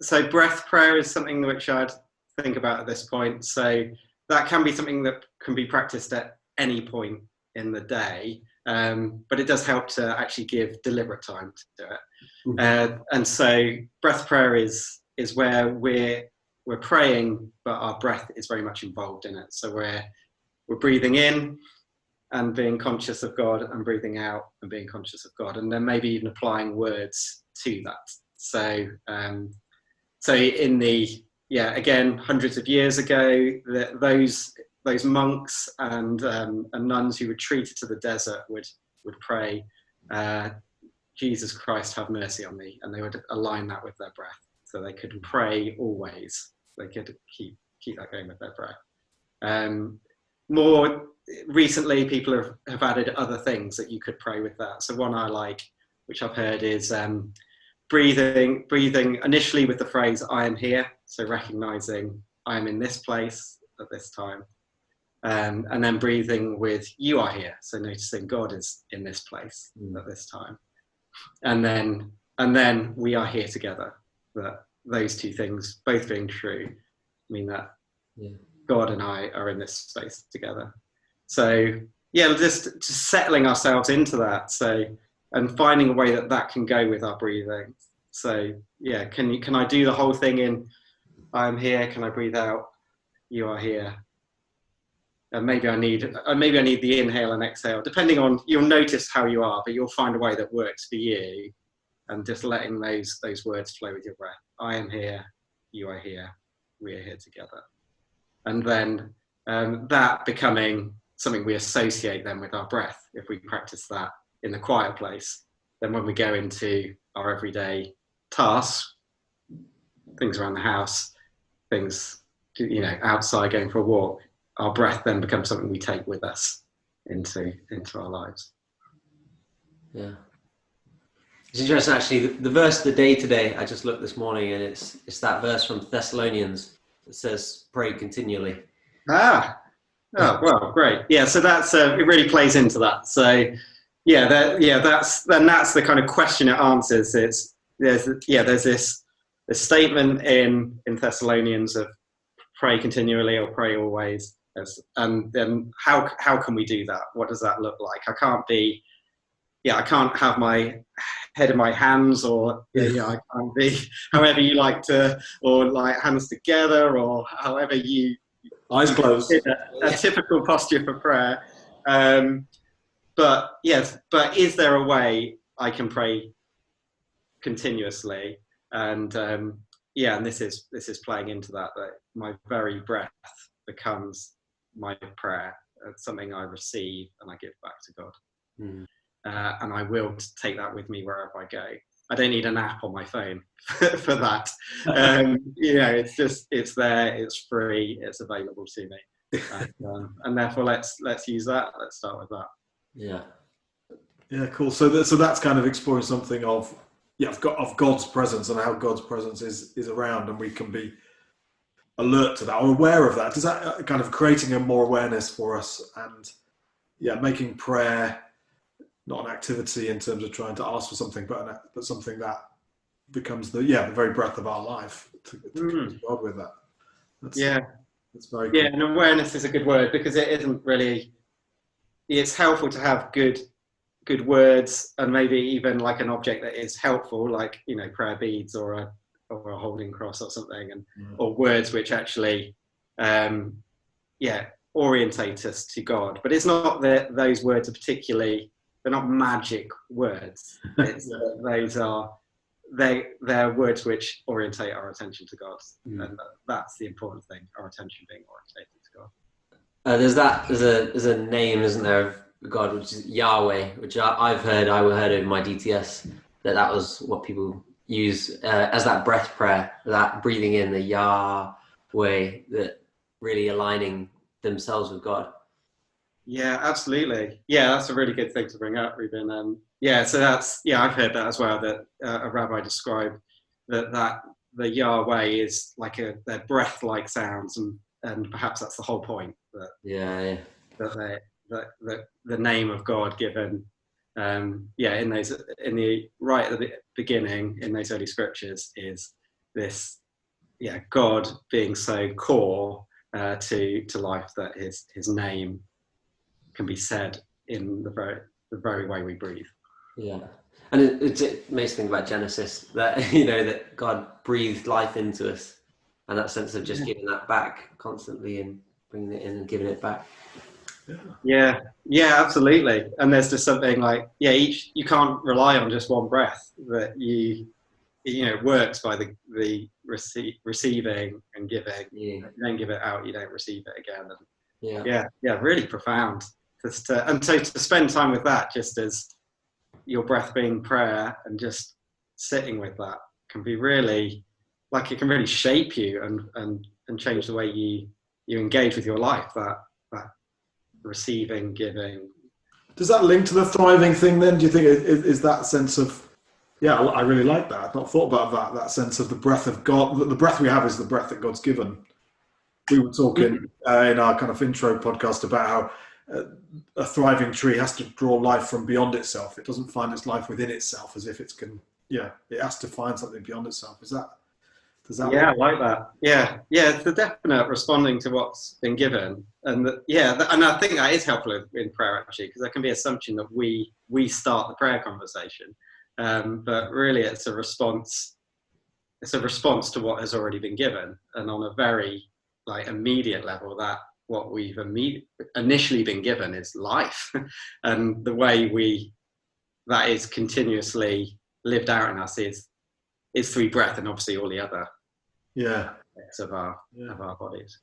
so breath prayer is something which I'd think about at this point. So that can be something that can be practiced at any point in the day, but it does help to actually give deliberate time to do it. And so breath prayer is where we're praying, but our breath is very much involved in it. So we're breathing in and being conscious of God, and breathing out and being conscious of God, and then maybe even applying words to that. So so in the again, hundreds of years ago, those monks and nuns who retreated to the desert would pray, Jesus Christ, have mercy on me, and they would align that with their breath, so they could pray always. They could keep that going with their breath. More recently, people have added other things that you could pray with that. So one I like, which I've heard, is breathing initially with the phrase "I am here," so recognizing I am in this place at this time, and then breathing with "You are here," so noticing God is in this place at this time, and then we are here together. That those two things both being true mean that God and I are in this space together. So just settling ourselves into that. So, and finding a way that can go with our breathing. So can I do the whole thing in I'm here? Can I breathe out? You are here. And maybe I need the inhale and exhale, depending on, you'll notice how you are, but you'll find a way that works for you, and just letting those words flow with your breath. I am here, you are here, we are here together. And then that becoming something we associate then with our breath. If we practice that in the quiet place, then when we go into our everyday tasks, things around the house, things, outside, going for a walk, our breath then becomes something we take with us into our lives. Yeah. It's interesting, actually, the verse of the day today, I just looked this morning, and it's that verse from Thessalonians that says, pray continually. Oh, well, great. Yeah, so that's, it really plays into that. So that's the kind of question it answers. There's this statement in Thessalonians of pray continually or pray always. And then how can we do that? What does that look like? I can't have my head in my hands, or I can't be however you like to, or like hands together, or however you eyes closed, a typical posture for prayer. But is there a way I can pray continuously? And and this is playing into that my very breath becomes my prayer. It's something I receive and I give back to God. And I will take that with me wherever I go. I don't need an app on my phone for that. It's there, it's free, it's available to me. And therefore let's use that. Let's start with that. Yeah, cool. So that's kind of exploring something of God's presence, and how God's presence is around, and we can be alert to that or aware of that. Does that kind of creating a more awareness for us, and making prayer not an activity in terms of trying to ask for something, but something that becomes the very breath of our life to God with that. That's very cool. And awareness is a good word, because it isn't really. It's helpful to have good words, and maybe even like an object that is helpful, like prayer beads or a holding cross or something, and or words which actually orientate us to God. But it's not that those words are particularly, they're not magic words. They're words which orientate our attention to God, and that's the important thing, our attention being orientated to God. There's a name, isn't there, of God, which is Yahweh, which I've heard in my DTS, that was what people use as that breath prayer, that breathing in the Yahweh, that really aligning themselves with God. Yeah, absolutely. Yeah, that's a really good thing to bring up, Ruben. So that's, I've heard that as well, that a rabbi described that the Yahweh is like their breath-like sounds, and perhaps that's the whole point. That the name of God given, right at the beginning in those early scriptures is this, God being so core to life that his name can be said in the very way we breathe. Yeah. And it makes me think about Genesis, that that God breathed life into us, and that sense of just giving that back constantly and bringing it in and giving it back. Yeah, absolutely. And there's just something like, you can't rely on just one breath, that it works by the receiving and giving. Yeah. If you don't give it out, you don't receive it again. Yeah. And really profound. And so to spend time with that, just as your breath being prayer, and just sitting with that, can be really, like, it can really shape you and change the way you engage with your life. That receiving, giving. Does that link to the thriving thing then? Do you think is that sense of, I really like that. I've not thought about that sense of the breath of God. The breath we have is the breath that God's given. We were talking in our kind of intro podcast about how a thriving tree has to draw life from beyond itself. It doesn't find its life within itself, as if it has to find something beyond itself. Does that I like that. It's the definite responding to what's been given, and and I think that is helpful in prayer, actually, because there can be assumption that we start the prayer conversation, but really it's a response. It's a response to what has already been given, and on a very immediate level, that what we've initially been given is life, and the way that is continuously lived out in us is through breath, and obviously all the other aspects of our bodies.